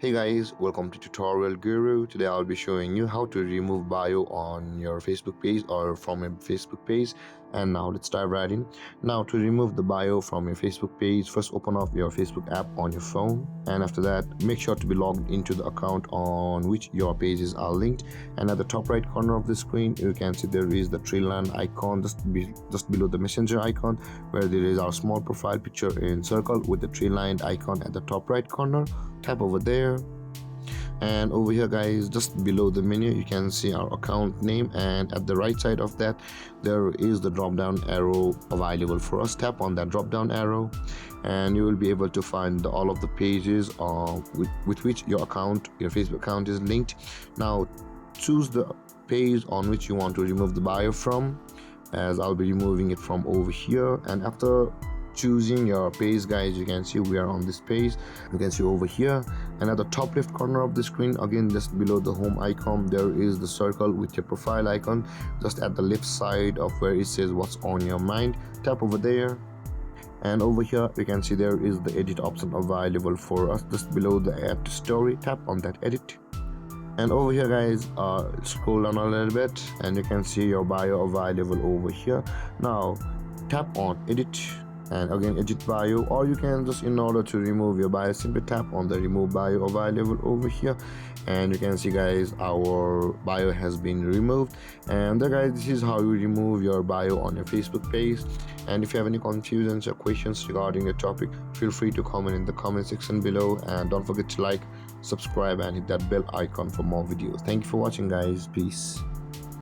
Hey guys, welcome to Tutorial Guru. Today I'll be showing you how to remove bio on your Facebook page or from a Facebook page. And now let's dive right in. Now to remove the bio from your Facebook page, first open up your Facebook app on your phone, and after that make sure to be logged into the account on which your pages are linked. And at the top right corner of the screen you can see there is the tree line icon just below the messenger icon, where there is our small profile picture in circle with the tree line icon at the top right corner. Tap over there, and over here guys, just below the menu you can see our account name, and at the right side of that there is the drop down arrow available for us. Tap on that drop down arrow and you will be able to find all of the pages with which your Facebook account is linked. Now choose the page on which you want to remove the bio from, as I'll be removing it from over here. And after choosing your page guys, you can see we are on this page. You can see over here, and at the top left corner of the screen, again just below the home icon, there is the circle with your profile icon just at the left side of where it says what's on your mind. Tap over there, and over here you can see there is the edit option available for us just below the add to story. Tap on that edit, and over here guys, scroll down a little bit and you can see your bio available over here. Now tap on edit and again edit bio, or you can just, in order to remove your bio, simply tap on the remove bio available over here, and you can see guys our bio has been removed. And there guys, this is how you remove your bio on your Facebook page. And if you have any confusions or questions regarding the topic, feel free to comment in the comment section below, and don't forget to like, subscribe and hit that bell icon for more videos. Thank you for watching guys. Peace.